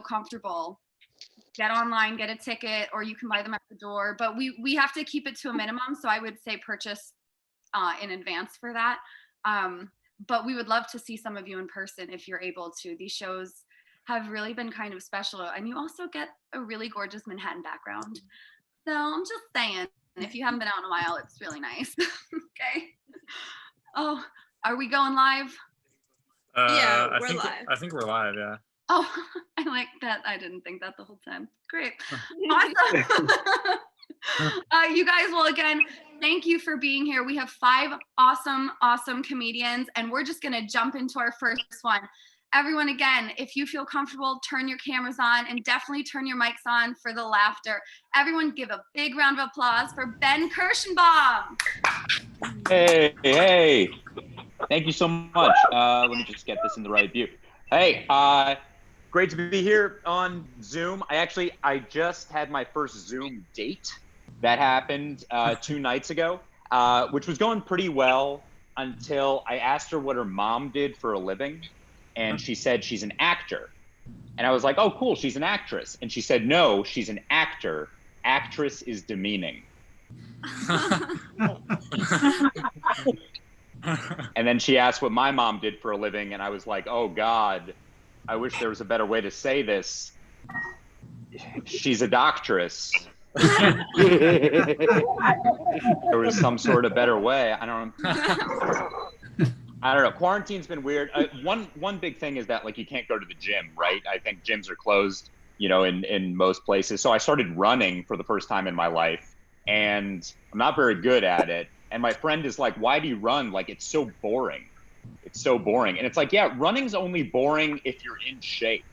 comfortable, get online, get a ticket, or you can buy them at the door. But we have to keep it to a minimum. So I would say purchase in advance for that. But we would love to see some of you in person if you're able to. These shows have really been kind of special. And you also get a really gorgeous Manhattan background. So I'm just saying, if you haven't been out in a while, it's really nice. Okay. Oh, are we going live? Yeah, we're live. I think we're live, yeah. Oh, I like that. I didn't think that the whole time. Great. Awesome. You guys, well, again, thank you for being here. We have 5 awesome comedians, and we're just going to jump into our first one. Everyone, again, if you feel comfortable, turn your cameras on and definitely turn your mics on for the laughter. Everyone give a big round of applause for Ben Kirschenbaum. Hey. Thank you so much. Let me just get this in the right view. Hey, great to be here on Zoom. I just had my first Zoom date. That happened 2 nights ago, which was going pretty well until I asked her what her mom did for a living. And she said she's an actor. And I was like, oh, cool, she's an actress. And she said, no, she's an actor. Actress is demeaning. And then she asked what my mom did for a living. And I was like, oh, God, I wish there was a better way to say this. She's a doctress. There was some sort of better way. I don't know. Quarantine's been weird. One big thing is that, like, you can't go to the gym, right? I think gyms are closed, in most places. So I started running for the first time in my life, and I'm not very good at it. And my friend is like, why do you run? Like, it's so boring. It's so boring. And it's like, yeah, running's only boring if you're in shape.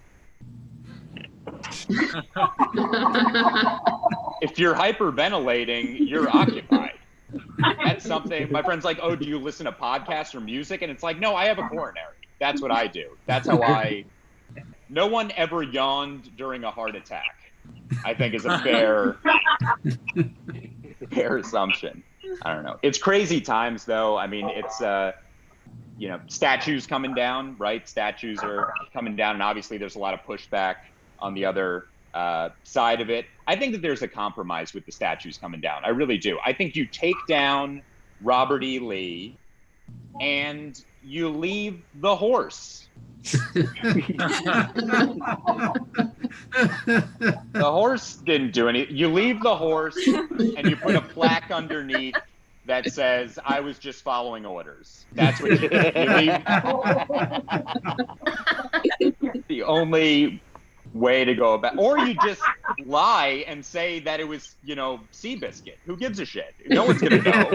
If you're hyperventilating, you're occupied. That's something. My friend's like, oh, do you listen to podcasts or music? And it's like, no, I have a coronary. That's what I do. That's how no one ever yawned during a heart attack, I think is a fair assumption. I don't know. It's crazy times, though. I mean, it's, statues coming down, right? Statues are coming down. And obviously there's a lot of pushback on the other side of it. I think that there's a compromise with the statues coming down. I really do. I think you take down Robert E. Lee and you leave the horse. The horse didn't do anything. You leave the horse and you put a plaque underneath that says, I was just following orders. That's what you leave. The only way to go about, or you just lie and say that it was, Seabiscuit. Who gives a shit? No one's gonna know.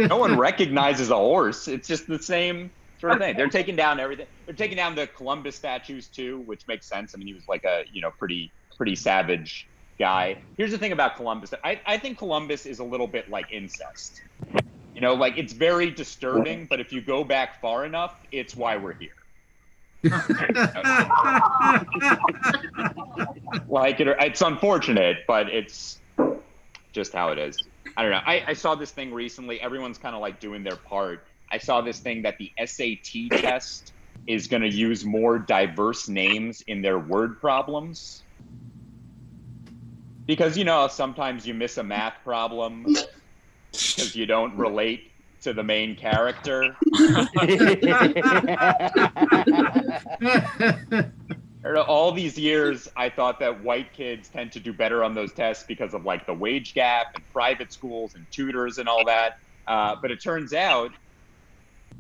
No one recognizes a horse. It's just the same sort of thing. They're taking down everything. They're taking down the Columbus statues too, which makes sense. I mean, he was like a, pretty savage guy. Here's the thing about Columbus. I think Columbus is a little bit like incest. It's very disturbing, but if you go back far enough, it's why we're here. It's unfortunate, but it's just how it is. I don't know. I saw this thing recently. Everyone's kind of like doing their part. I saw this thing that the SAT test is going to use more diverse names in their word problems. Because, sometimes you miss a math problem because you don't relate to the main character. All these years, I thought that white kids tend to do better on those tests because of like the wage gap and private schools and tutors and all that. But it turns out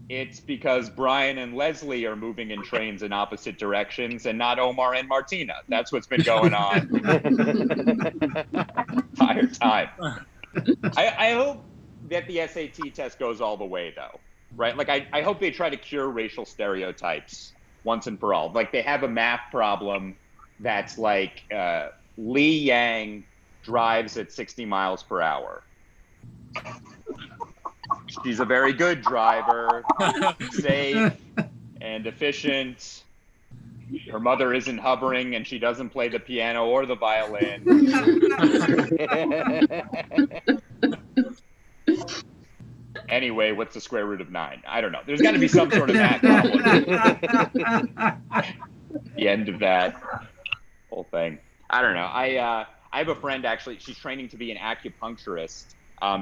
it's because Brian and Leslie are moving in trains in opposite directions and not Omar and Martina. That's what's been going on the entire time. I hope that the SAT test goes all the way, though, right? Like, I hope they try to cure racial stereotypes once and for all. Like, they have a math problem that's like Lee Yang drives at 60 miles per hour. She's a very good driver, safe and efficient. Her mother isn't hovering and she doesn't play the piano or the violin. Anyway, what's the square root of 9? I don't know. There's got to be some sort of math problem. The end of that whole thing. I don't know. I have a friend, actually. She's training to be an acupuncturist.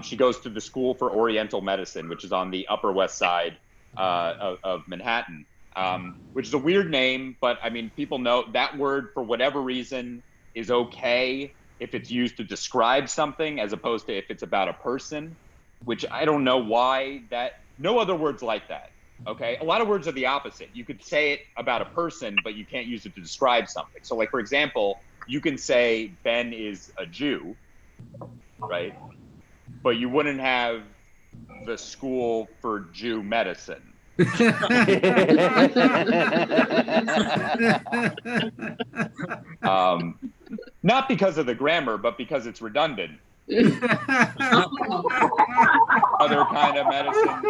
She goes to the School for Oriental Medicine, which is on the Upper West Side of Manhattan, which is a weird name, but I mean, people know that word for whatever reason is okay if it's used to describe something as opposed to if it's about a person, which I don't know why no other words like that. Okay. A lot of words are the opposite. You could say it about a person, but you can't use it to describe something. So like, for example, you can say Ben is a Jew, right? But you wouldn't have the School for Jew Medicine. Not because of the grammar, but because it's redundant. Other kind of medicine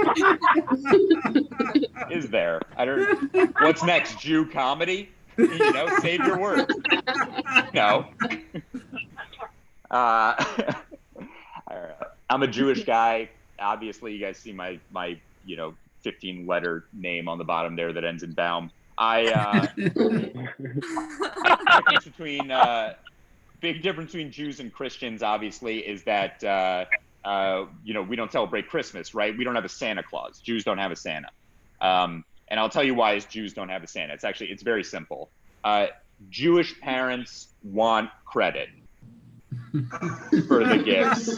is there. What's next? Jew comedy? You know, save your words. No. I'm a Jewish guy. Obviously, you guys see my 15-letter name on the bottom there that ends in Baum. Big difference between Jews and Christians, obviously, is that we don't celebrate Christmas, right? We don't have a Santa Claus. Jews don't have a Santa. And I'll tell you why Jews don't have a Santa. It's very simple. Jewish parents want credit for the gifts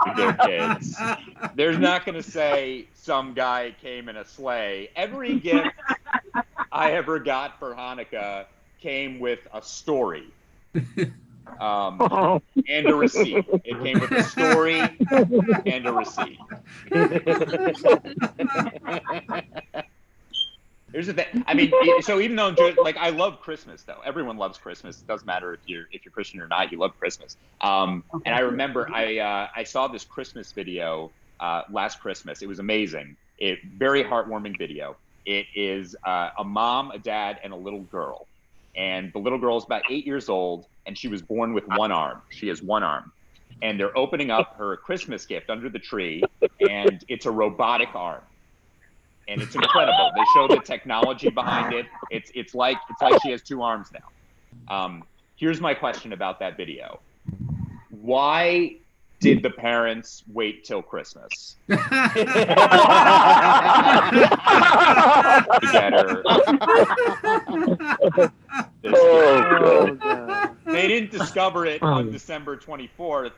to their kids. They're not going to say some guy came in a sleigh. Every gift I ever got for Hanukkah came with a story and a receipt. It came with a story and a receipt. Here's the thing. I mean, so even though I love Christmas, though. Everyone loves Christmas. It doesn't matter if you're Christian or not. You love Christmas. And I remember I saw this Christmas video last Christmas. It was amazing. Very heartwarming video. It is a mom, a dad, and a little girl. And the little girl is about 8 years old, and she was born with one arm. She has one arm. And they're opening up her Christmas gift under the tree, and it's a robotic arm. And it's incredible. They show the technology behind it. It's like she has two arms now. Here's my question about that video. Why did the parents wait till Christmas to get her this gift? They didn't discover it on December 24th.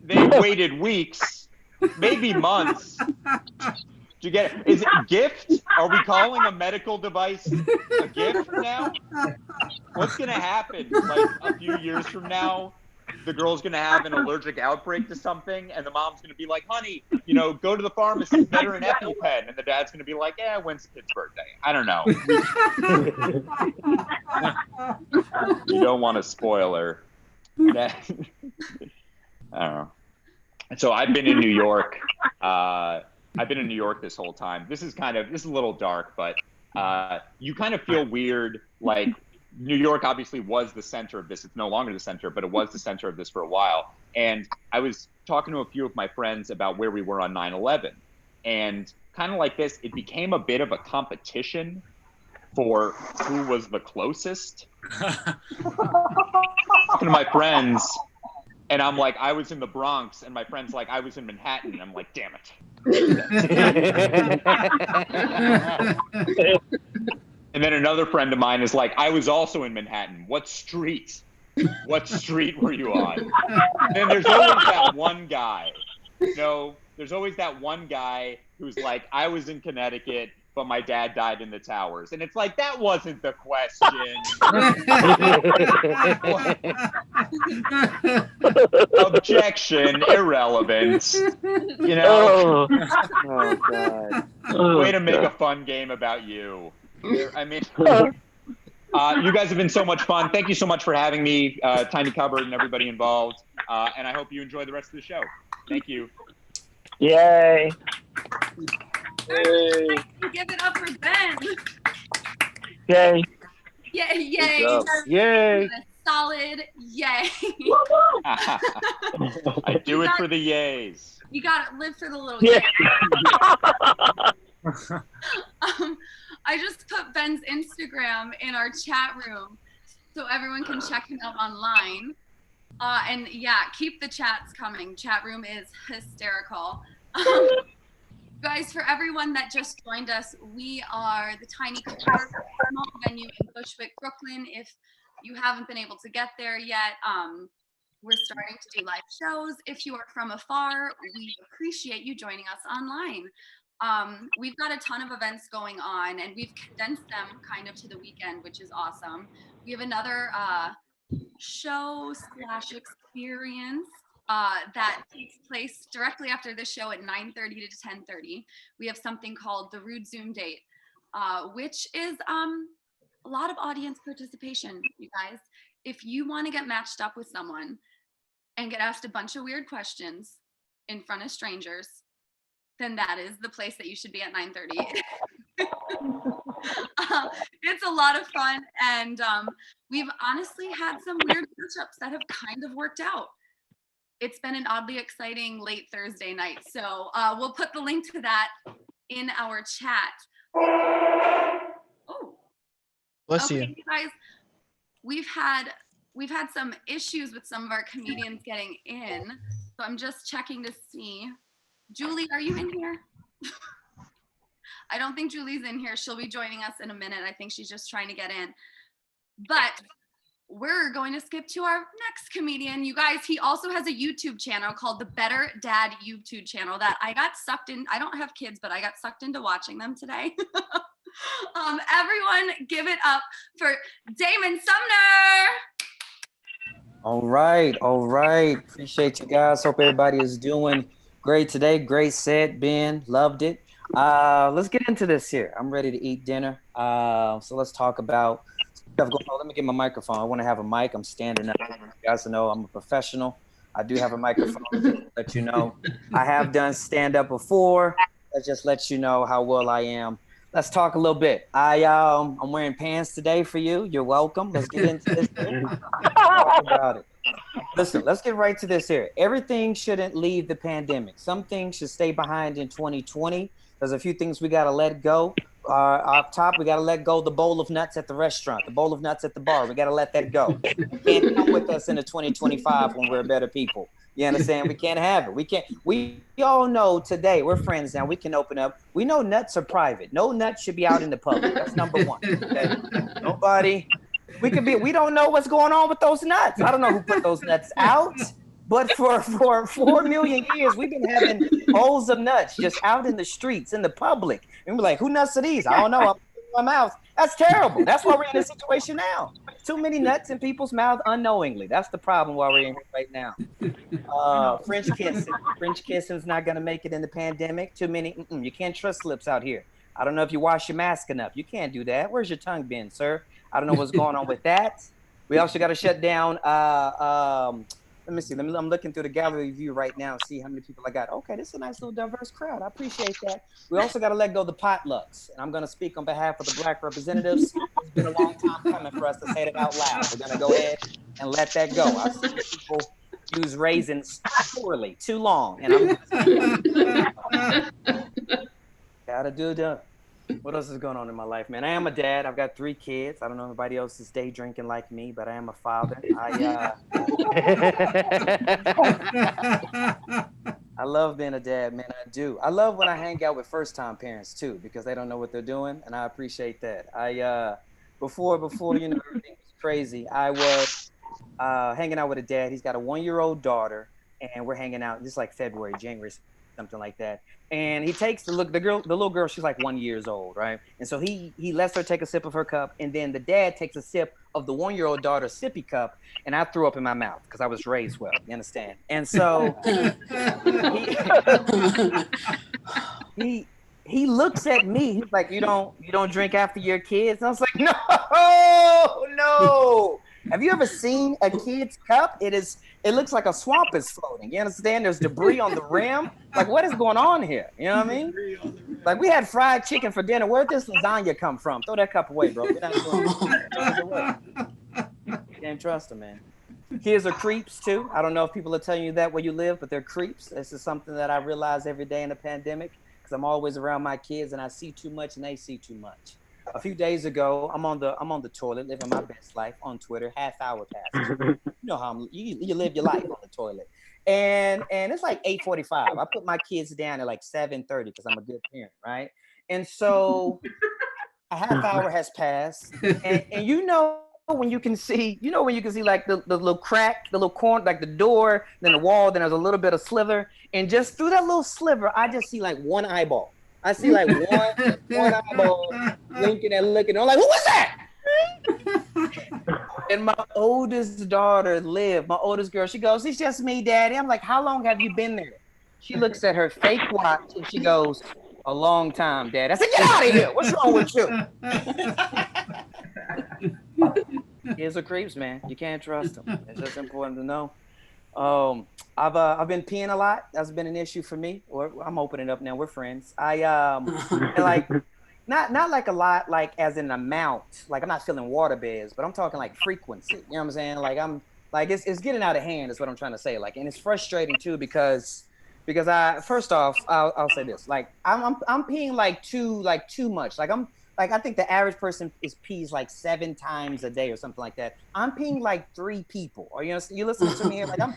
They waited weeks, maybe months, to get it. Is it a gift? Are we calling a medical device a gift now? What's going to happen like a few years from now? The girl's going to have an allergic outbreak to something, and the mom's going to be like, honey, go to the pharmacy, get her an EpiPen. And the dad's going to be like, when's the kid's birthday? I don't know. You don't want to spoil her. I don't know. So I've been in New York. I've been in New York this whole time. This is a little dark, but you kind of feel weird. Like New York obviously was the center of this. It's no longer the center, but it was the center of this for a while. And I was talking to a few of my friends about where we were on 9/11. And kind of like this, it became a bit of a competition for who was the closest. Talking to my friends, and I'm like, I was in the Bronx, and my friend's like, I was in Manhattan, and I'm like, damn it. And then another friend of mine is like, I was also in Manhattan. What street? What street were you on? And then there's always that one guy. There's always that one guy who's like, I was in Connecticut, but my dad died in the towers. And it's like, that wasn't the question. Objection, irrelevant. Oh God. Way to make a fun game about you. I mean, you guys have been so much fun. Thank you so much for having me, Tiny Cupboard and everybody involved. And I hope you enjoy the rest of the show. Thank you. Yay. Yay. Give it up for Ben. Yay. Yay, yay. Yay. Solid yay. I do it for the yays. You gotta live for the little Yeah. I just put Ben's Instagram in our chat room so everyone can check him out online. And yeah, keep the chats coming. Chat room is hysterical. Guys, for everyone that just joined us, we are the Tiny Car, small venue in Bushwick, Brooklyn. If you haven't been able to get there yet, we're starting to do live shows. If you are from afar, we appreciate you joining us online. We've got a ton of events going on, and we've condensed them kind of to the weekend, which is awesome. We have another show/experience that takes place directly after the show at 9:30 to 10:30. We have something called the Rude Zoom Date, which is a lot of audience participation, you guys. If you want to get matched up with someone and get asked a bunch of weird questions in front of strangers, then that is the place that you should be at 9:30. It's a lot of fun, and we've honestly had some weird matchups that have kind of worked out. It's been an oddly exciting late Thursday night, so we'll put the link to that in our chat. Oh, Bless okay, you. you guys. We've had some issues with some of our comedians getting in, so I'm just checking to see. Julie, are you in here? I don't think Julie's in here. She'll be joining us in a minute. I think she's just trying to get in. But we're going to skip to our next comedian. You guys, he also has a YouTube channel called the Better Dad YouTube channel that I got sucked in. I don't have kids, but I got sucked into watching them today. Everyone give it up for Damon Sumner. All right. Appreciate you guys. Hope everybody is doing great today. Great set, Ben. Loved it. Let's get into this here. I'm ready to eat dinner. So let's talk about stuff going on. Let me get my microphone. I want to have a mic. I'm standing up. You guys know I'm a professional. I do have a microphone to let you know. I have done stand-up before. That just lets you know how well I am. Let's talk a little bit. I'm wearing pants today for you. You're welcome. Let's get into this. Talk about it. Listen, let's get right to this here. Everything shouldn't leave the pandemic. Some things should stay behind in 2020. There's a few things we got to let go. Up top, we got to let go the bowl of nuts at the restaurant, the bowl of nuts at the bar. We got to let that go. You can't come with us into 2025 when we're better people. You understand? We can't have it. We can't. We all know today, we're friends now. We can open up. We know nuts are private. No nuts should be out in the public. That's number one. Okay? Nobody. We don't know what's going on with those nuts. I don't know who put those nuts out. But for 4 million years, we've been having bowls of nuts just out in the streets, in the public. And we're like, who nuts are these? I don't know. I'll put it in my mouth. That's terrible. That's why we're in this situation now. Too many nuts in people's mouth unknowingly. That's the problem why we're in here right now. French kissing. French kissing's not going to make it in the pandemic. Too many. You can't trust lips out here. I don't know if you wash your mask enough. You can't do that. Where's your tongue been, sir? I don't know what's going on with that. We also got to shut down. Let me see. I'm looking through the gallery view right now and see how many people I got. Okay, this is a nice little diverse crowd. I appreciate that. We also got to let go of the potlucks. And I'm going to speak on behalf of the Black representatives. It's been a long time coming for us to say it out loud. We're going to go ahead and let that go. I've seen people use raisins poorly, too long. And I'm gotta do the. What else is going on in my life, man? I am a dad. I've got 3 kids. I don't know if anybody else is day drinking like me, but I am a father. I love being a dad, man. I do. I love when I hang out with first-time parents too, because they don't know what they're doing, and I appreciate that. Before everything was crazy, I was hanging out with a dad. He's got a 1-year-old daughter, and we're hanging out. This is like February, January, something like that. And he takes the little girl, she's like 1 year old, right? And so he lets her take a sip of her cup, and then the dad takes a sip of the 1-year-old daughter's sippy cup, and I threw up in my mouth because I was raised well, you understand? And so he looks at me, he's like, you don't drink after your kids? And I was like, no. Have you ever seen a kid's cup? It looks like a swamp is floating. You understand? There's debris on the rim. Like, what is going on here? You know what I mean? Like, we had fried chicken for dinner. Where'd this lasagna come from? Throw that cup away, bro. We're not doing it. Can't trust him, man. Kids are creeps too. I don't know if people are telling you that where you live, but they're creeps. This is something that I realize every day in the pandemic because I'm always around my kids and I see too much and they see too much. A few days ago, I'm on the toilet living my best life on Twitter. Half hour passes. You know how you live your life on the toilet. And it's like 8:45. I put my kids down at like 7:30 because I'm a good parent, right? And so a half hour has passed, and when you can see like the little crack, the little corner, like the door, then the wall, then there's a little bit of sliver, and just through that little sliver, I just see like one eyeball. I see like one eyeball blinking and looking. I'm like, who was that? And my oldest daughter, Liv, my oldest girl, she goes, it's just me, Daddy. I'm like, how long have you been there? She looks at her fake watch and she goes, a long time, Dad. I said, get out of here. What's wrong with you? Kids are creeps, man. You can't trust them. It's just important to know. I've been peeing a lot. That's been an issue for me. I'm opening up now. We're friends. Like not like a lot, like as in amount. Like I'm not feeling water beds, but I'm talking like frequency. You know what I'm saying? Like I'm like it's getting out of hand. Is what I'm trying to say. Like, and it's frustrating too because first off, I'll say this. Like I'm peeing like too much. Like I think the average person pees like 7 times a day or something like that. I'm peeing like 3 people. Are you listening to me here? Like I'm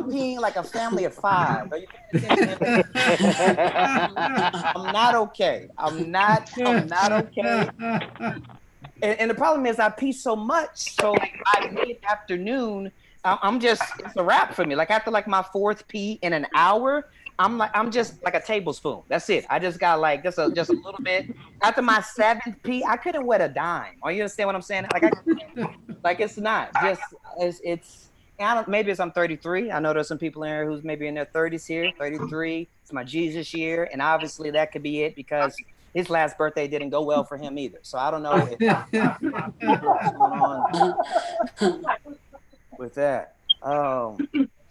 peeing like a family of 5. Are you paying attention? I'm not okay. I'm not okay. And the problem is I pee so much. So like by mid-afternoon, it's a wrap for me. Like after like my 4th pee in an hour, I'm just like a tablespoon. That's it. I just got like just a little bit. After my 7th pee, I couldn't wet a dime. Are you understand what I'm saying? Like it's not just it's. Maybe I'm 33. I know there's some people in here who's maybe in their 30s here. 33. It's my Jesus year, and obviously that could be it because his last birthday didn't go well for him either. So I don't know what's going on with that.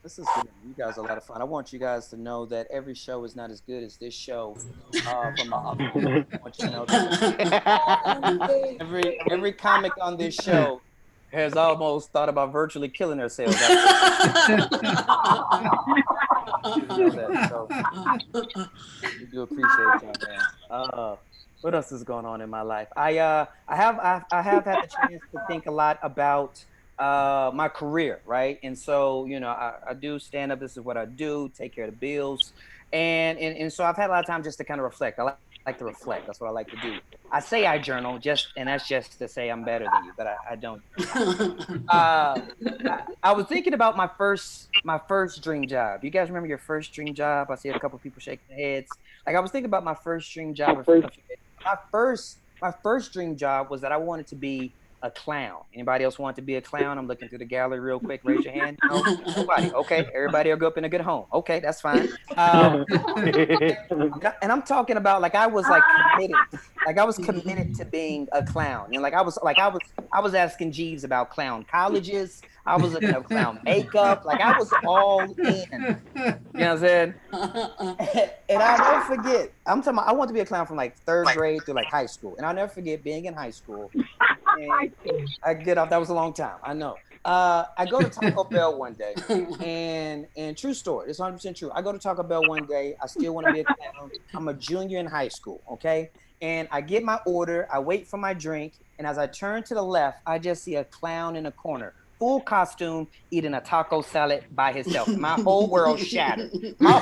This is good. You guys are a lot of fun. I want you guys to know that every show is not as good as this show. I want you to know that. Every comic on this show has almost thought about virtually killing themselves. So, we do appreciate you, man. What else is going on in my life? I have had the chance to think a lot about my career, right? And so, I do stand up. This is what I do, take care of the bills. And so I've had a lot of time just to kind of reflect. I like to reflect. That's what I like to do. I say I journal, and that's just to say I'm better than you, but I don't. I was thinking about my first dream job. You guys remember your first dream job? I see a couple of people shaking their heads. Like I was thinking about my first dream job. My first dream job was that I wanted to be a clown. Anybody else want to be a clown? I'm looking through the gallery real quick. Raise your hand. No? Nobody. Okay. Everybody will go up in a good home. Okay, that's fine. And I'm talking about like I was committed. Like I was committed to being a clown. Like I was asking Jeeves about clown colleges. I was looking at clown makeup. Like I was all in. You know what I'm saying? And I'll never forget. I'm talking about, I wanted to be a clown from like 3rd grade through like high school. And I'll never forget being in high school. And I get off. That was a long time. I know. I go to Taco Bell one day, and true story. It's 100% true. I go to Taco Bell one day. I still want to be a clown. I'm a junior in high school. Okay. And I get my order. I wait for my drink. And as I turn to the left, I just see a clown in a corner. Full costume, eating a taco salad by himself. My whole world shattered. My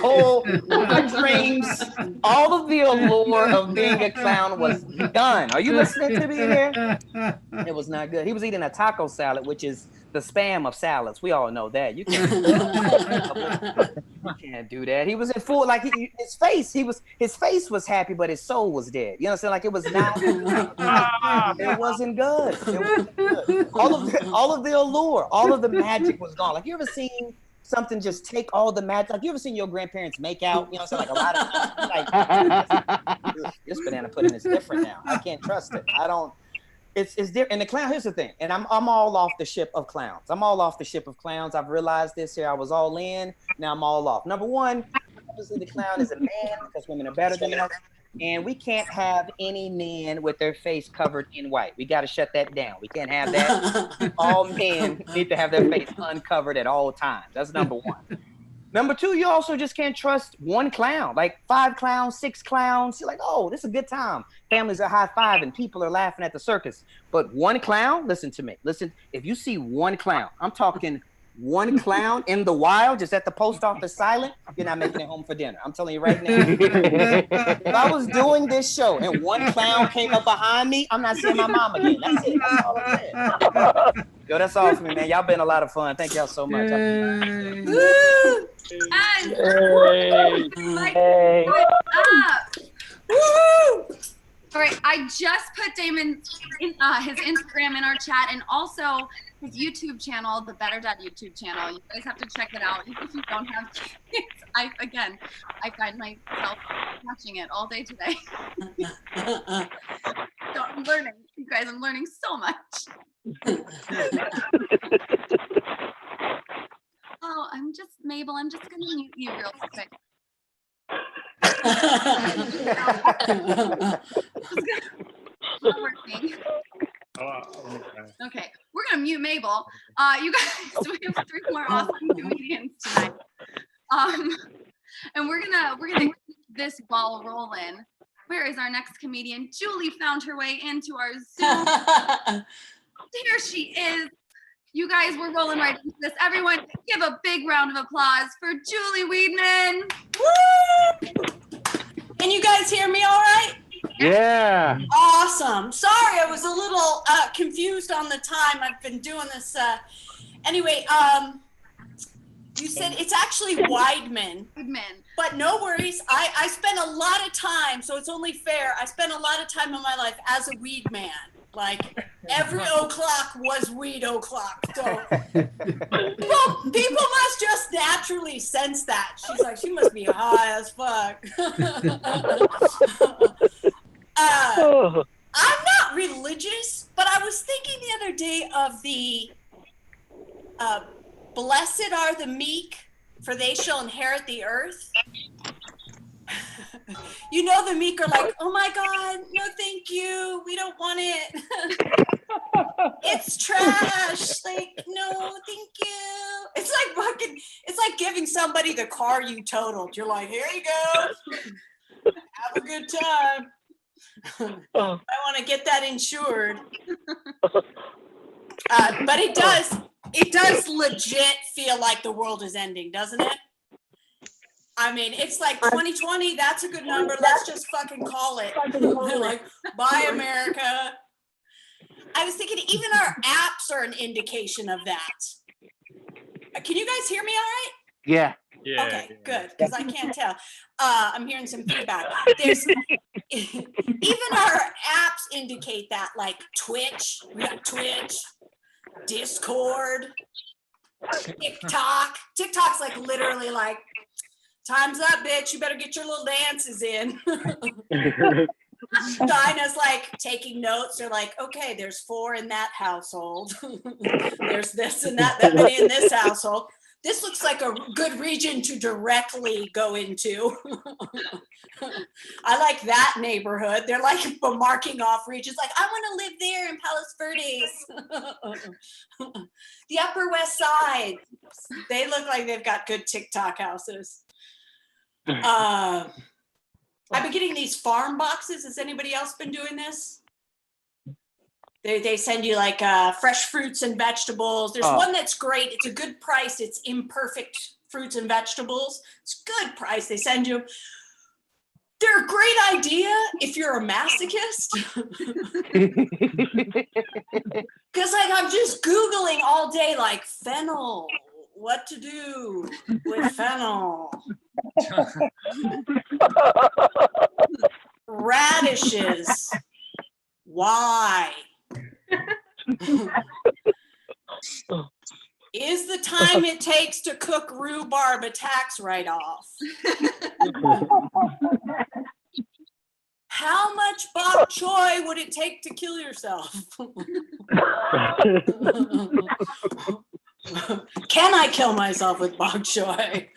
dreams, all of the allure of being a clown was done. Are you listening to me here? It was not good. He was eating a taco salad, which is the spam of salads. We all know that. You can't do that. He was in full, like his face was happy, but his soul was dead. You know what I'm saying? Like it was not. It wasn't good. It wasn't good. All of the allure, all of the magic was gone. Like you ever seen something just take all the magic? Like you ever seen your grandparents make out? You know what I'm saying? Like a lot of times, like this banana pudding is different now. I can't trust it. I don't. It's different. And the clown, here's the thing. And I'm all off the ship of clowns. I've realized this here. I was all in. Now I'm all off. Number one, obviously the clown is a man because women are better than us. and we can't have any men with their face covered in white. We got to shut that down. We can't have that. All men need to have their face uncovered at all times. That's number one. Number two, you also just can't trust one clown. Like 5 clowns, 6 clowns. You're like, oh, this is a good time. Families are high-fiving. People are laughing at the circus. But one clown, listen to me. Listen, if you see one clown, I'm talking one clown in the wild, just at the post office silent, you're not making it home for dinner. I'm telling you right now. If I was doing this show and one clown came up behind me, I'm not seeing my mom again. That's it. That's all I'm saying. Yo, that's all for me, man. Y'all been a lot of fun. Thank y'all so much. And Hey. like, Hey. all right, I just put Damon his Instagram in our chat, and also his YouTube channel, the Better Dad YouTube channel. You guys have to check it out. Even if you don't have kids, I find myself watching it all day today. So I'm learning, you guys. I'm learning so much. Oh, Mabel. I'm just gonna mute you real quick. Not working. Okay, we're gonna mute Mabel. You guys, we have 3 more awesome comedians tonight. And we're gonna keep this ball rolling. Where is our next comedian? Julie found her way into our Zoom. Here she is. You guys, we're rolling right into this. Everyone, give a big round of applause for Julie Weidmann. Woo! Can you guys hear me all right? Yeah. Awesome. Sorry, I was a little confused on the time. I've been doing this. Anyway, you said it's actually Weidmann. Weidmann. But no worries. I spent a lot of time, so it's only fair. I spent a lot of time in my life as a weed man. Like, every o'clock was weed o'clock. So people must just naturally sense that. She's like, she must be high as fuck. I'm not religious, but I was thinking the other day of the blessed are the meek, for they shall inherit the earth. You know, the meek are like, oh my God, no thank you, we don't want it. It's trash. Like, no thank you. It's like giving somebody the car you totaled. You're like, here you go, have a good time. I want to get that insured. But it does legit feel like the world is ending, doesn't it? I mean, it's like 2020, that's a good number. Let's just fucking call it. They're like, bye, America. I was thinking even our apps are an indication of that. Can you guys hear me all right? Yeah. Yeah. Okay, good, because I can't tell. I'm hearing some feedback. There's even our apps indicate that, like Twitch, we got Twitch, Discord, TikTok. TikTok's like literally like, time's up, bitch. You better get your little dances in. Dinah's like taking notes. They're like, okay, there's 4 in that household. There's this and that many in this household. This looks like a good region to directly go into. I like that neighborhood. They're like marking off regions. Like, I want to live there in Palos Verdes. The Upper West Side. They look like they've got good TikTok houses. I've been getting these farm boxes. Has anybody else been doing this? They send you like fresh fruits and vegetables. There's one that's great. It's a good price. It's imperfect fruits and vegetables. It's a good price. They send you. They're a great idea if you're a masochist. Because like I'm just Googling all day like fennel. What to do with fennel? Radishes. Why? Is the time it takes to cook rhubarb a tax write-off? How much bok choy would it take to kill yourself? Can I kill myself with bok choy?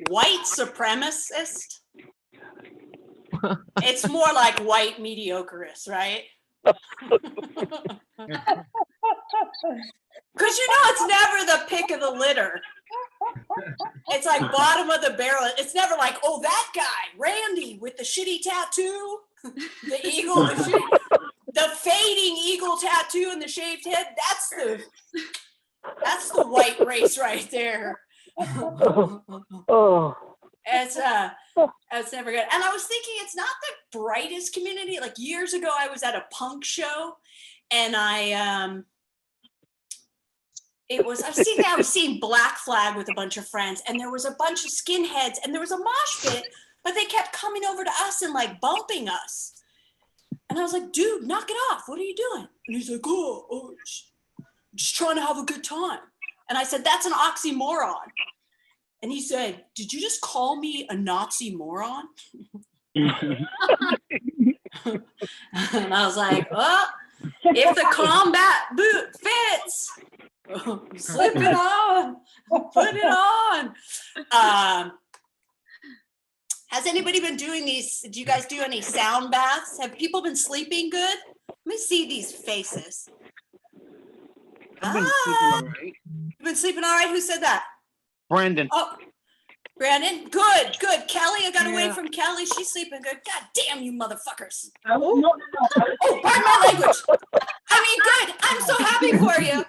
white supremacist. It's more like white mediocreist, right? Because it's never the pick of the litter. It's like bottom of the barrel. It's never like, oh, that guy, Randy, with the shitty tattoo, the eagle, the fading eagle tattoo and the shaved head. That's the white race right there. Oh. It's never good. And I was thinking it's not the brightest community. Like years ago, I was at a punk show, and I was seeing Black Flag with a bunch of friends, and there was a bunch of skinheads, and there was a mosh pit, but they kept coming over to us and like bumping us. And I was like, dude, knock it off. What are you doing? And he's like, oh, just trying to have a good time. And I said, that's an oxymoron. And he said, did you just call me a Nazi moron? And I was like, well, if the combat boot fits, slip it on, put it on. Has anybody been doing these? Do you guys do any sound baths? Have people been sleeping good? Let me see these faces. I've been sleeping all right. You've been sleeping all right? Who said that? Brandon. Oh, Brandon, good. Kelly, I got away from Kelly. She's sleeping good. God damn you motherfuckers. Oh, pardon my language. I mean, good. I'm so happy for you.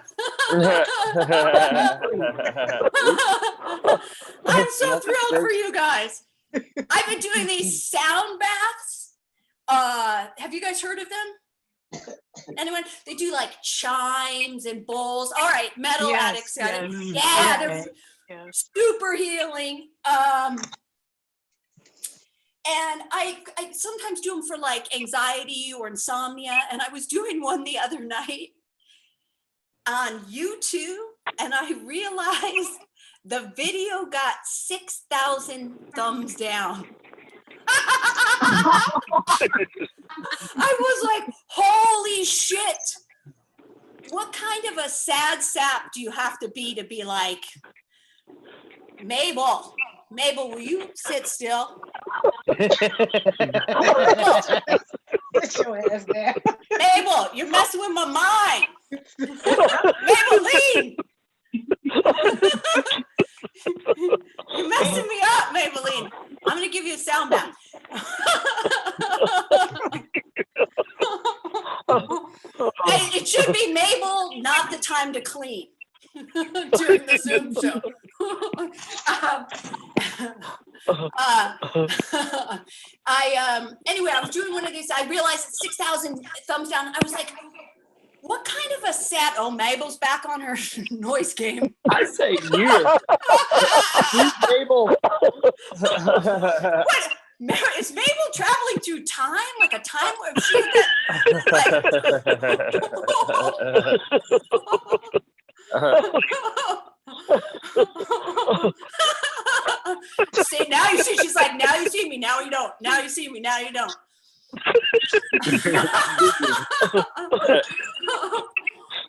I'm so thrilled for you guys. I've been doing these sound baths. Have you guys heard of them? Anyone? They do like chimes and bowls. All right, metal addicts. Yes. Yeah, they're super healing. And I sometimes do them for like anxiety or insomnia. And I was doing one the other night on YouTube, and I realized the video got 6,000 thumbs down. I was like, holy shit. What kind of a sad sap do you have to be like, Mabel, will you sit still? Sit your ass down. Mabel, you're messing with my mind. Maybelline. You're messing me up, Maybelline. I'm going to give you a sound bath. Hey, it should be Mabel, not the time to clean during the Zoom show. Anyway, I was doing one of these. I realized it's 6,000 thumbs down. I was like, what kind of a sad? Oh, Mabel's back on her noise game. I say you. Mabel. What? Is Mabel traveling through time? Like a time where she See, now you see, she's like, now you see me, now you don't. Now you see me, now you don't.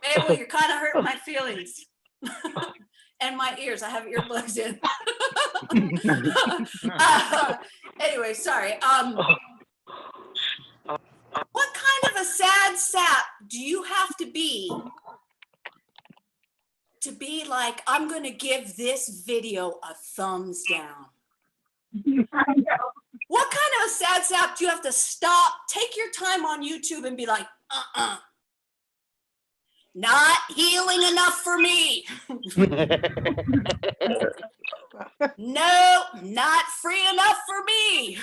Mabel, you're kind of hurting my feelings. And my ears. I have earplugs in. Anyway, sorry. What kind of a sad sap do you have to be like, I'm going to give this video a thumbs down? What kind of a sad sap do you have to stop, take your time on YouTube and be like, not healing enough for me. No, not free enough for me.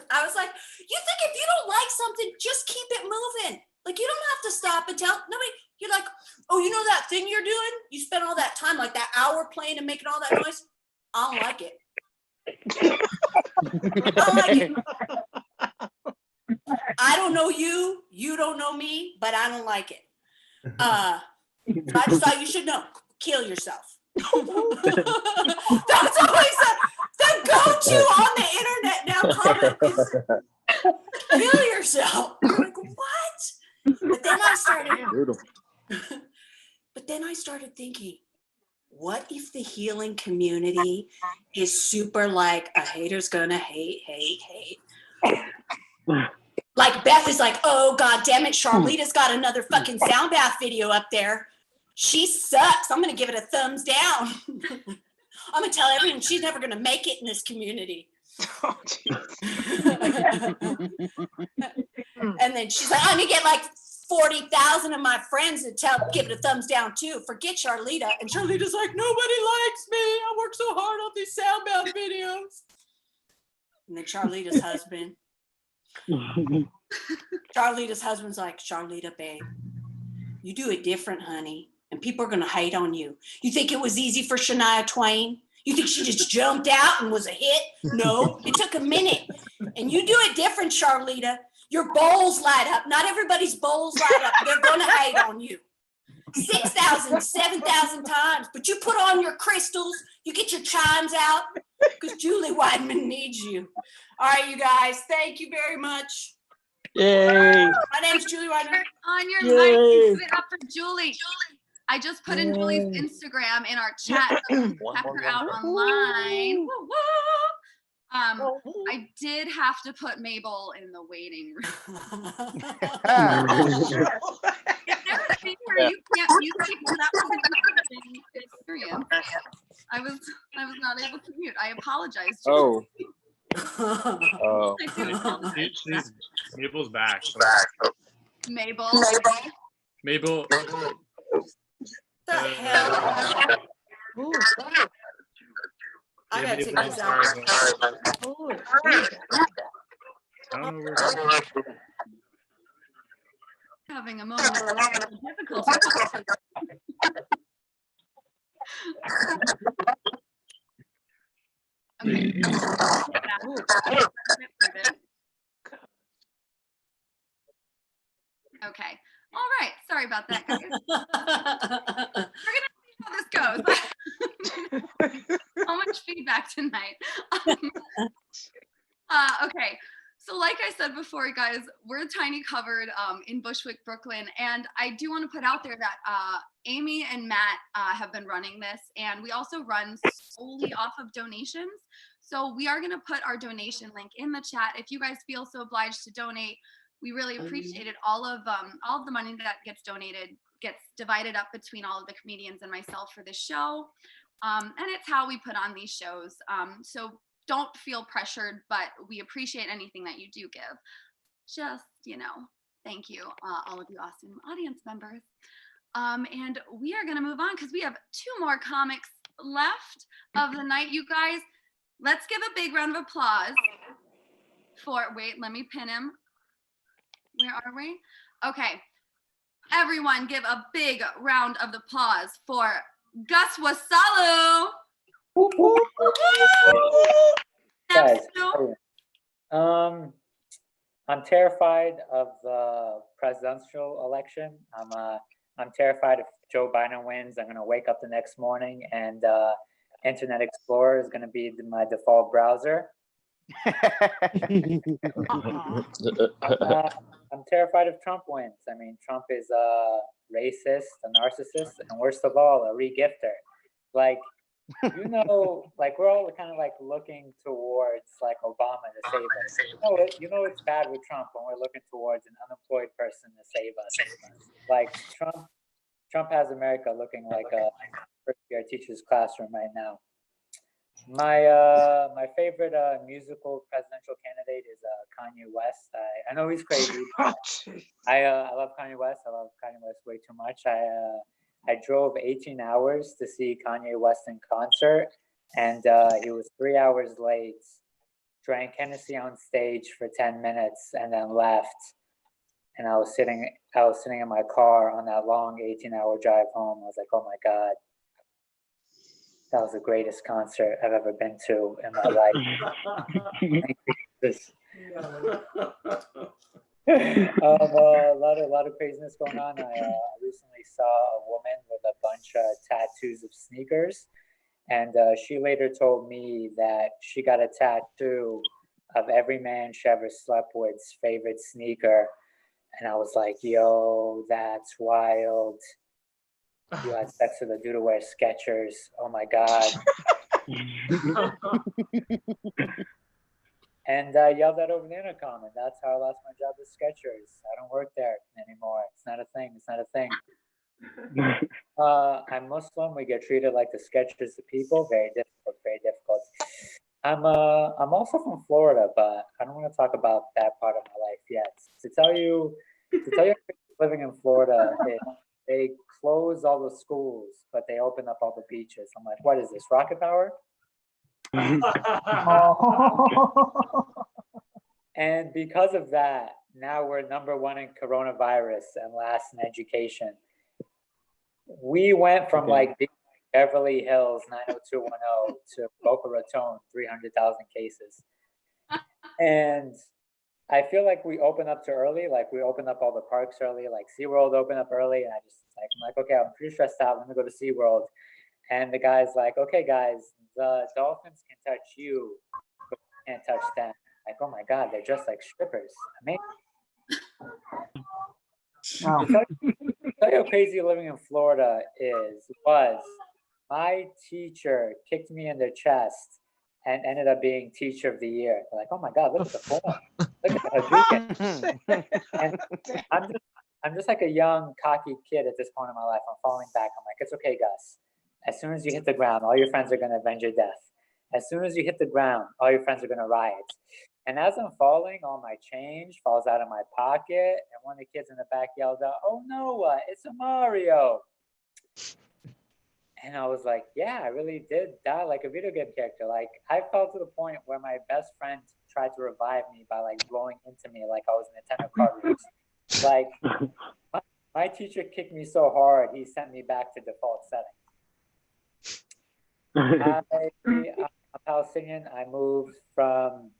I was like, you think if you don't like something, just keep it moving. Like, you don't have to stop and tell nobody. You're like, oh, you know that thing you're doing? You spent all that time, like that hour playing and making all that noise. I don't like it. I don't like it. I don't know you, you don't know me, but I don't like it. I just thought you should know. Kill yourself. That's always the go-to on the internet now comment is kill yourself. I'm like, what? But then I started thinking, what if the healing community is super like a hater's gonna hate, hate, hate? Like Beth is like, oh God damn it, Charlita's got another fucking sound bath video up there. She sucks. I'm gonna give it a thumbs down. I'm gonna tell everyone she's never gonna make it in this community. Oh, And then she's like, I'm gonna get like 40,000 of my friends to give it a thumbs down too. Forget Charlita. And Charlita's like, nobody likes me. I work so hard on these sound bath videos. And then Charlita's husband's like, Charlita, babe, you do it different, honey. And people are gonna hate on you. You think it was easy for Shania Twain? You think she just jumped out and was a hit? No, it took a minute. And you do it different, Charlita. Your bowls light up. Not everybody's bowls light up. They're gonna hate on you. 6,000, 7,000 times. But you put on your crystals. You get your chimes out because Julie Weidmann needs you. All right, you guys. Thank you very much. Yay. My name's Julie Weidmann. On your Yay. mic, give it up for Julie. I just put in Julie's Instagram in our chat. So check her out online. Woo, woo. I did have to put Mabel in the waiting room. If there was a feature you can't mute people, that was an interesting experience. I was not able to mute. I apologize. Julie. Oh. I do apologize. Mabel's back. Mabel. Mabel. The hell? I gotta take this out. I don't know where Having a moment of difficulty. Okay. All right. Sorry about that, guys. We're gonna see how this goes. So much feedback tonight. Okay. So like I said before, guys, we're tiny covered in Bushwick, Brooklyn. And I do want to put out there that Amy and Matt have been running this. And we also run solely off of donations. So we are going to put our donation link in the chat. If you guys feel so obliged to donate, we really appreciate it. All of the money that gets donated gets divided up between all of the comedians and myself for this show. And it's how we put on these shows. So don't feel pressured, but we appreciate anything that you do give. Just, thank you, all of you awesome audience members. And we are going to move on because we have 2 more comics left of the night, you guys. Let's give a big round of applause for, wait, let me pin him. Where are we? Okay. Everyone give a big round of applause for Gus Atshan. Guys, I'm terrified of the presidential election. I'm terrified if Joe Biden wins. I'm gonna wake up the next morning and Internet Explorer is gonna be my default browser. I'm terrified if Trump wins. I mean, Trump is a racist, a narcissist, and worst of all, a regifter. Like, we're all kind of like looking towards like Obama to save us. It's bad with Trump when we're looking towards an unemployed person to save us. Like Trump has America looking like a first-year teacher's classroom right now. My favorite musical presidential candidate is Kanye West. I know he's crazy. I love Kanye West. I love Kanye West way too much. I drove 18 hours to see Kanye West in concert, and he was 3 hours late. Drank Hennessy on stage for 10 minutes and then left. And I was sitting in my car on that long 18-hour drive home. I was like, oh my God. That was the greatest concert I've ever been to in my life. A lot of craziness going on. I recently saw a woman with a bunch of tattoos of sneakers, and she later told me that she got a tattoo of every man she ever slept with's favorite sneaker. And I was like, yo, that's wild. You had sex with a dude who wears Skechers. Oh my God. And I yelled that over the intercom, and that's how I lost my job at Skechers. I don't work there anymore. It's not a thing. It's not a thing. I'm Muslim. We get treated like the Skechers of people. Very difficult. Very difficult. I'm also from Florida, but I don't want to talk about that part of my life yet. To tell you, living in Florida, they close all the schools, but they open up all the beaches. I'm like, what is this, rocket power? And because of that, now we're #1 in coronavirus and last in education. We went from like Beverly Hills 90210 to Boca Raton 300,000 cases. And I feel like we open up too early. Like we open up all the parks early, like SeaWorld opened up early. And I'm like, okay, I'm pretty stressed out. Let me go to SeaWorld. And the guy's like, okay, guys, the dolphins can touch you, but you can't touch them. Like, oh my God, they're just like strippers. I mean, to tell you how crazy living in Florida was my teacher kicked me in the chest and ended up being teacher of the year. They're like, oh my God, look at the form. Look at Hadouken. And I'm just like a young, cocky kid at this point in my life. I'm falling back. I'm like, it's okay, Gus. As soon as you hit the ground, all your friends are going to avenge your death. As soon as you hit the ground, all your friends are going to riot. And as I'm falling, all my change falls out of my pocket. And one of the kids in the back yelled out, oh no, it's a Mario. And I was like, yeah, I really did die like a video game character. Like I fell to the point where my best friend tried to revive me by like blowing into me like I was Nintendo cartridge. Like my teacher kicked me so hard, he sent me back to default settings. I'm Palestinian. I moved from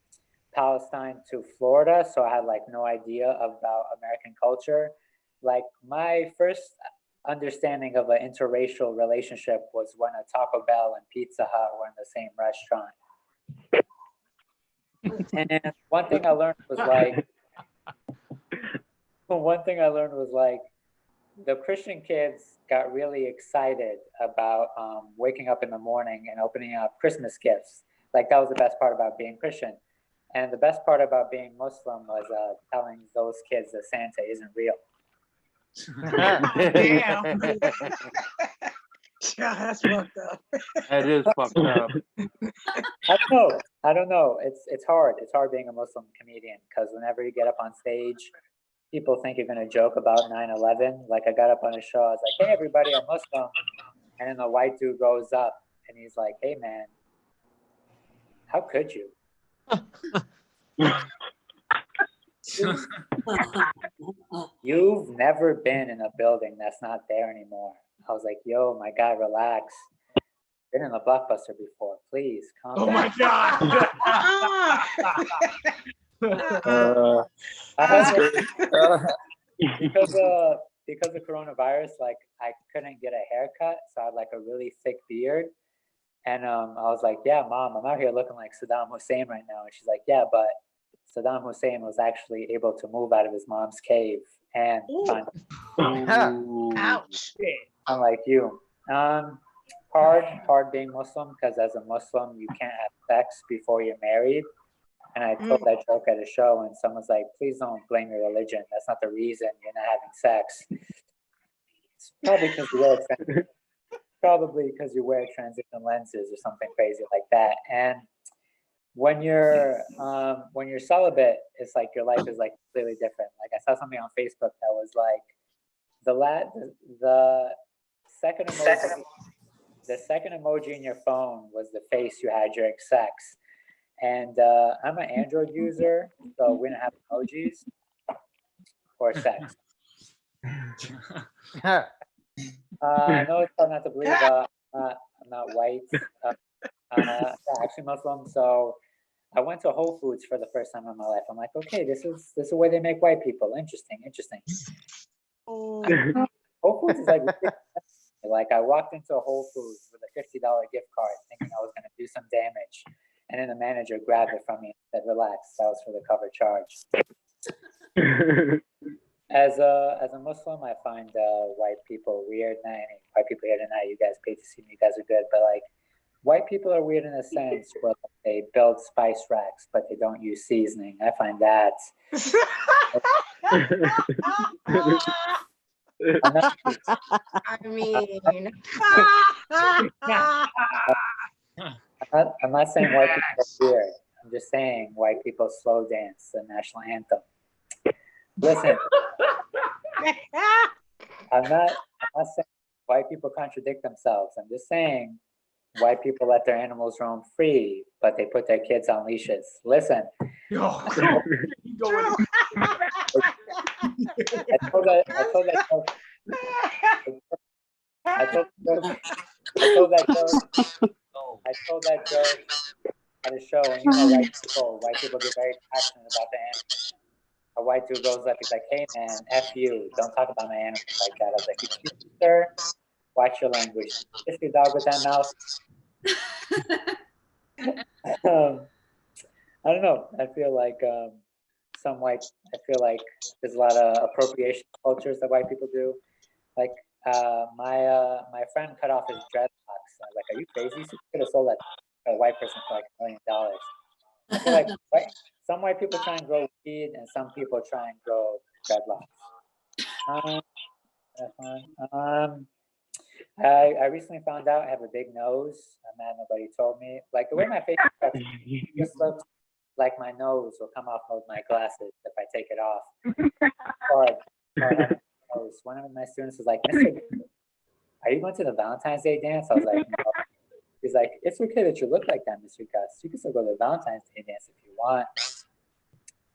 Palestine to Florida, so I had like no idea about American culture. Like my first understanding of an interracial relationship was when a Taco Bell and Pizza Hut were in the same restaurant. And one thing I learned was like the Christian kids got really excited about waking up in the morning and opening up Christmas gifts. Like that was the best part about being Christian. And the best part about being Muslim was telling those kids that Santa isn't real. Damn. Yeah, that's fucked up. That is fucked up. I don't know. It's hard. It's hard being a Muslim comedian because whenever you get up on stage, people think you're gonna joke about 9/11. Like I got up on a show, I was like, "Hey everybody, I'm Muslim," and then the white dude goes up and he's like, "Hey man, how could you?" You've never been in a building that's not there anymore. I was like, yo, my guy, relax. Been in a Blockbuster before. Please calm down. Oh my God. Because of coronavirus, like I couldn't get a haircut, so I had like a really thick beard. And I was like, yeah, Mom, I'm out here looking like Saddam Hussein right now. And she's like, yeah, but Saddam Hussein was actually able to move out of his mom's cave and find. Ouch. Unlike you. Hard being Muslim because as a Muslim, you can't have sex before you're married. And I told that joke at a show and someone's like, please don't blame your religion. That's not the reason you're not having sex. It's probably because you wear transition lenses or something crazy like that. And when you're celibate, it's like your life is like completely different. Like I saw something on Facebook that was like the second emoji in your phone was the face you had during sex. And I'm an Android user, so we don't have emojis for sex. I know it's hard not to believe I'm not white. Actually Muslim, so I went to Whole Foods for the first time in my life. I'm like, okay, this is the way they make white people. Interesting. Whole Foods is like I walked into a Whole Foods with a $50 gift card thinking I was going to do some damage. And then the manager grabbed it from me and said, relax, that was for the cover charge. As a Muslim, I find white people weird. Not any white people here tonight. You guys paid to see me. You guys are good, but like white people are weird in a sense where they build spice racks, but they don't use seasoning. I find that. I mean, I'm not saying white people are weird. I'm just saying white people slow dance the national anthem. Listen, I'm not saying white people contradict themselves. I'm just saying white people let their animals roam free, but they put their kids on leashes. Listen. I told that joke at a show, and you know white people get very passionate about the animals. A white dude goes up, he's like, "Hey man, F you, don't talk about my animals like that." I was like, "Excuse me, sir, watch your language. Kiss your dog with that mouth." I don't know. I feel like I feel like there's a lot of appropriation cultures that white people do. Like my friend cut off his dreadlocks. I was like, "Are you crazy? You could have sold that to a white person for like $1 million." I feel like some white people try and grow weed, and some people try and grow dreadlocks. I recently found out I have a big nose. I'm mad nobody told me. Like the way my face just looks like my nose will come off of my glasses if I take it off. One of my students was like, "Mr. Are you going to the Valentine's Day dance?" I was like, "No." He's like, "It's okay that you look like that, Mr. Gus. You can still go to the Valentine's Day dance if you want."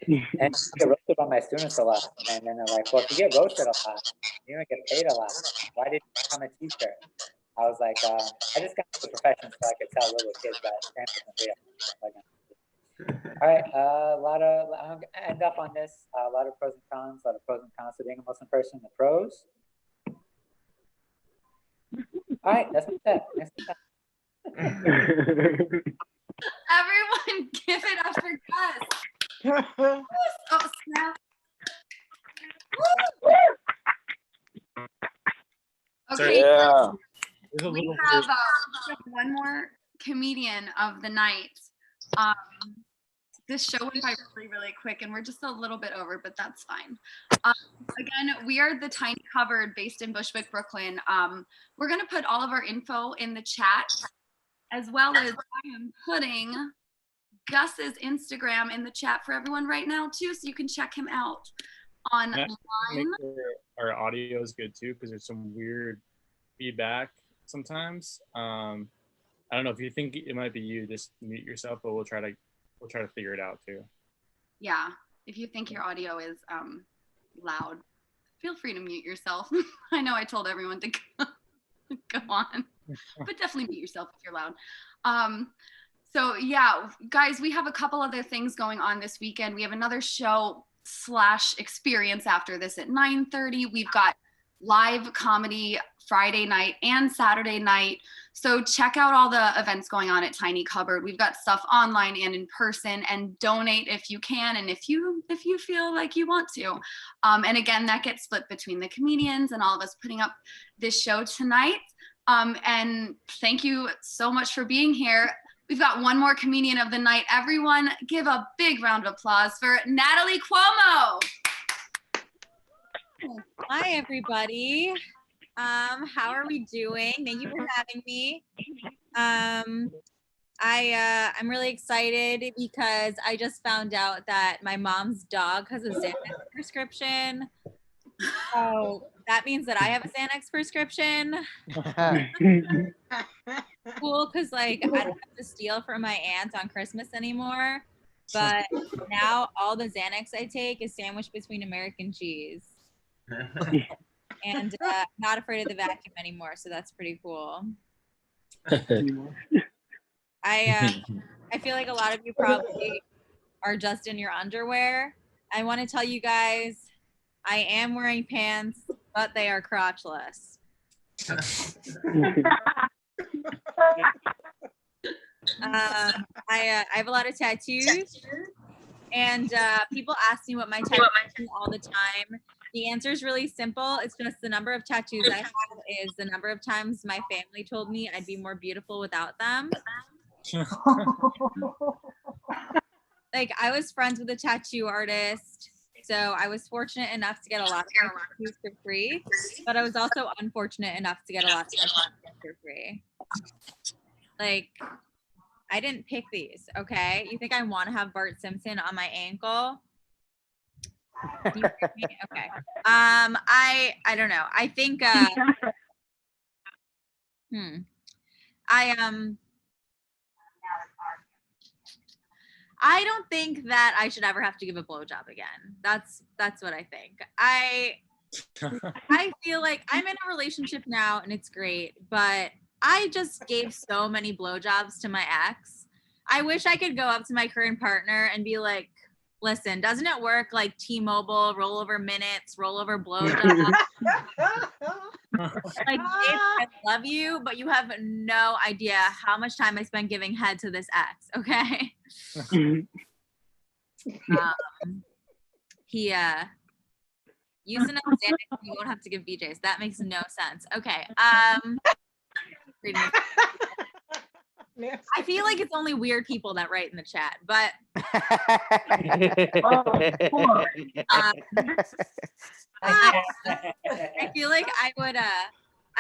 And I get roasted by my students a lot. And then they're like, "Well, if you get roasted a lot, you don't get paid a lot. Why did you become a teacher?" I was like, I just got into the profession so I could tell little kids that dance isn't real. All right, I'm gonna end up on this. A lot of pros and cons. To being a Muslim person. The pros. All right, that's what I said. Next time. Everyone, give it up for Gus. Oh, snap. Okay, Yeah. we have one more comedian of the night. This show went by really, really quick, and we're just a little bit over, but that's fine. Again, we are the Tiny Cupboard based in Bushwick, Brooklyn. We're going to put all of our info in the chat, as well as I am putting Gus's Instagram in the chat for everyone right now, too, so you can check him out online. Our audio is good, too, because there's some weird feedback sometimes. I don't know if you think it might be you, just mute yourself, but we'll try to figure it out too. Yeah, if you think your audio is loud, feel free to mute yourself. I know I told everyone to go on, but definitely mute yourself if you're loud. So yeah, guys, we have a couple other things going on this weekend. We have another show / experience after this at 9:30. We've got live comedy Friday night and Saturday night. So check out all the events going on at Tiny Cupboard. We've got stuff online and in person, and donate if you can and if you feel like you want to. And again, that gets split between the comedians and all of us putting up this show tonight. And thank you so much for being here. We've got one more comedian of the night. Everyone give a big round of applause for Natalie Cuomo. Hi, everybody. How are we doing? Thank you for having me. I'm really excited because I just found out that my mom's dog has a Xanax prescription. So that means that I have a Xanax prescription. Cool, because like I don't have to steal from my aunt on Christmas anymore. But now all the Xanax I take is sandwiched between American cheese. And I'm not afraid of the vacuum anymore, so that's pretty cool. I feel like a lot of you probably are just in your underwear. I want to tell you guys, I am wearing pants, but they are crotchless. I have a lot of tattoos, and people ask me what my tattoos do all the time. The answer is really simple. It's just the number of tattoos I have is the number of times my family told me I'd be more beautiful without them. Like, I was friends with a tattoo artist, so I was fortunate enough to get a lot of tattoos for free, but I was also unfortunate enough to get a lot of tattoos for free. Like, I didn't pick these, okay? You think I want to have Bart Simpson on my ankle? Do you hear me? Okay. I don't know. I think I don't think that I should ever have to give a blowjob again. That's what I think. I feel like I'm in a relationship now and it's great, but I just gave so many blowjobs to my ex. I wish I could go up to my current partner and be like, listen, doesn't it work like T-Mobile, rollover minutes, rollover blowjobs? Like, babe, I love you, but you have no idea how much time I spent giving head to this ex, okay? He using a Xanax, you won't have to give BJs. That makes no sense. Okay. I feel like it's only weird people that write in the chat, but I feel like I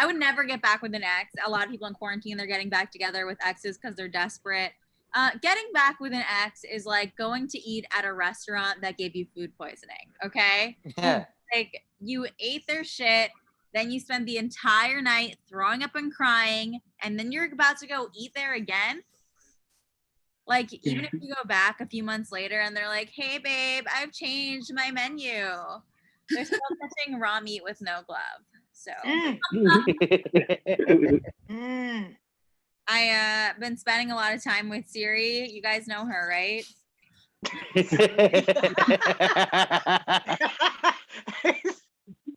would never get back with an ex. A lot of people in quarantine, they're getting back together with exes because they're desperate. Getting back with an ex is like going to eat at a restaurant that gave you food poisoning, okay? Yeah. Like, you ate their shit, then you spend the entire night throwing up and crying, and then you're about to go eat there again. Like, even if you go back a few months later and they're like, hey, babe, I've changed my menu. They're still touching raw meat with no glove. So I been spending a lot of time with Siri. You guys know her, right?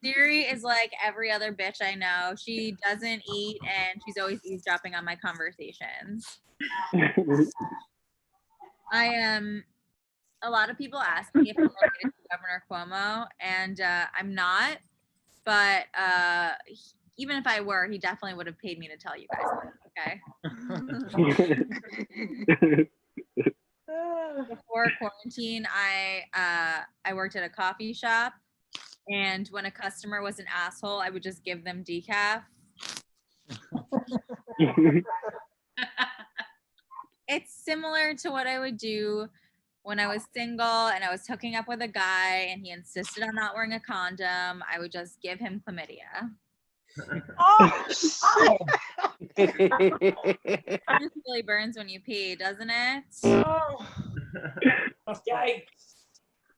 Siri is like every other bitch I know. She doesn't eat and she's always eavesdropping on my conversations. A lot of people ask me if I'm related to Governor Cuomo, and I'm not. But even if I were, he definitely would have paid me to tell you guys. Okay. Before quarantine, I worked at a coffee shop, and when a customer was an asshole, I would just give them decaf. It's similar to what I would do when I was single and I was hooking up with a guy and he insisted on not wearing a condom. I would just give him chlamydia. It just really burns when you pee, doesn't it? Yikes.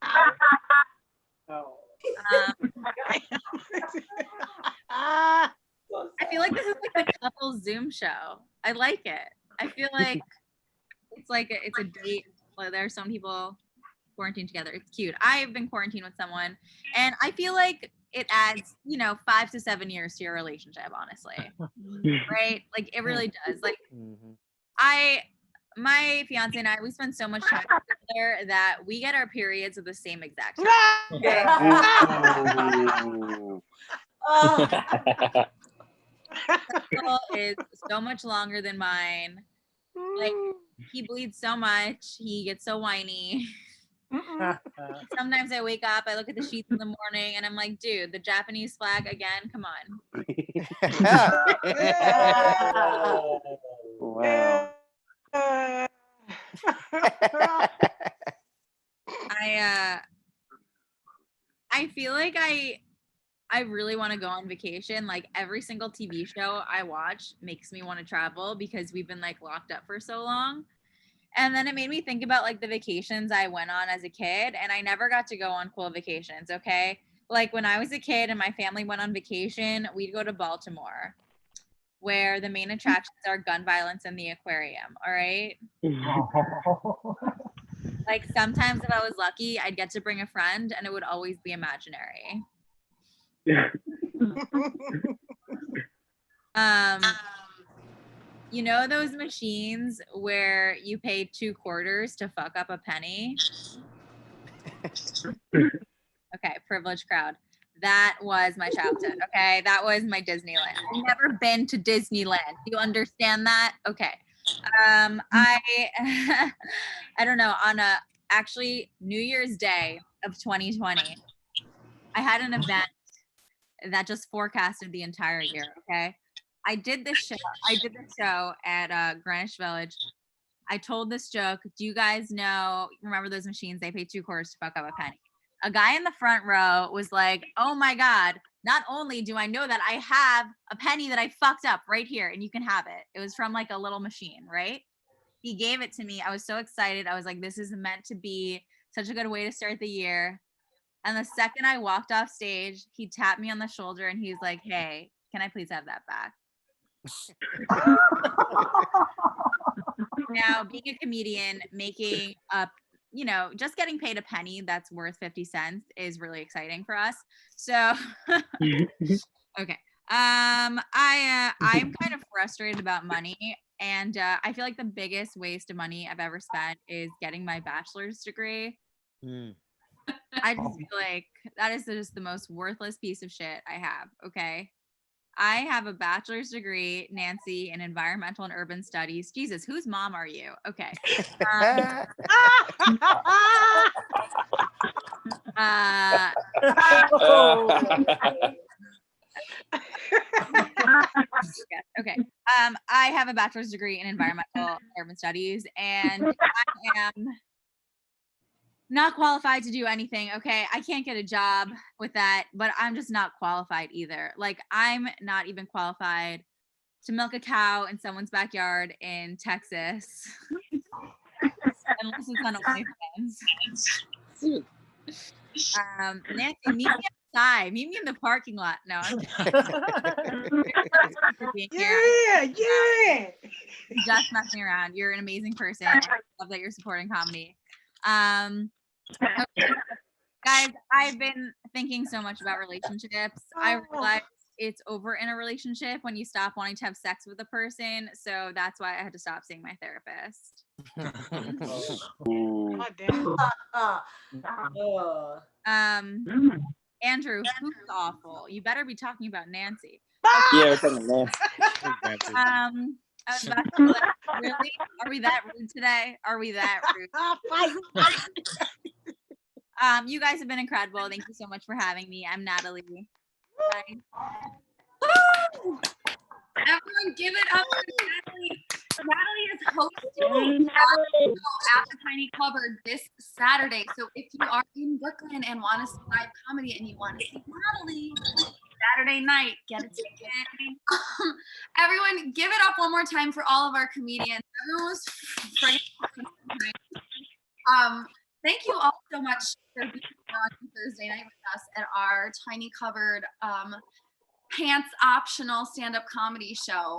I feel like this is like a couple Zoom show. I like it. I feel like it's a date. Like, there are some people quarantined together. It's cute. I've been quarantined with someone, and I feel like it adds, 5 to 7 years to your relationship, honestly. Right? Like, it really does. Like, my fiance and I, we spend so much time together that we get our periods at the same exact time. Is so much longer than mine. Like, he bleeds so much, he gets so whiny. Sometimes I wake up, I look at the sheets in the morning, and I'm like, dude, the Japanese flag again? Come on. Wow. I feel like I really want to go on vacation. Like, every single TV show I watch makes me want to travel because we've been like locked up for so long. And then it made me think about like the vacations I went on as a kid, and I never got to go on cool vacations, okay? Like, when I was a kid and my family went on vacation, we'd go to Baltimore, where the main attractions are gun violence and the aquarium, all right? Like, sometimes if I was lucky, I'd get to bring a friend, and it would always be imaginary. You know those machines where you pay 2 quarters to fuck up a penny? Okay, privileged crowd. That was my childhood. Okay. That was my Disneyland. I've never been to Disneyland. Do you understand that? Okay. I I don't know, on actually New Year's Day of 2020, I had an event that just forecasted the entire year. Okay. I did this show at Greenwich Village. I told this joke. Do you guys remember those machines? They pay 2 quarters to fuck up a penny. A guy in the front row was like, oh my God, not only do I know that I have a penny that I fucked up right here and you can have it. It was from like a little machine, right? He gave it to me. I was so excited. I was like, this is meant to be such a good way to start the year. And the second I walked off stage, he tapped me on the shoulder and he's like, hey, can I please have that back? Now, being a comedian, making up, just getting paid a penny that's worth 50 cents is really exciting for us. So, okay. I'm kind of frustrated about money, and I feel like the biggest waste of money I've ever spent is getting my bachelor's degree. I just feel like that is just the most worthless piece of shit I have. Okay. I have a bachelor's degree, Nancy, in environmental and urban studies. Jesus, whose mom are you? Okay. Okay. I have a bachelor's degree in environmental and urban studies, and I am not qualified to do anything. Okay. I can't get a job with that, but I'm just not qualified either. Like, I'm not even qualified to milk a cow in someone's backyard in Texas. Unless it's on OnlyFans. Nancy, meet me outside. Meet me in the parking lot. No, I'm Yeah. Just messing around. You're an amazing person. I love that you're supporting comedy. Okay. Guys, I've been thinking so much about relationships. I realized it's over in a relationship when you stop wanting to have sex with a person. So that's why I had to stop seeing my therapist. Andrew, who's awful? You better be talking about Nancy. Yeah, we're talking Nancy. I was about to be like, really? Are we that rude today? Are we that rude? You guys have been incredible. Thank you so much for having me. I'm Natalie. Bye. Everyone give it up for Natalie. Natalie is hosting at the Tiny Cupboard this Saturday. So if you are in Brooklyn and want to see live comedy and you want to see Natalie Saturday night, get a ticket. Everyone give it up one more time for all of our comedians. Everyone was thank you all so much for being on Thursday night with us at our Tiny Cupboard pants optional stand-up comedy show.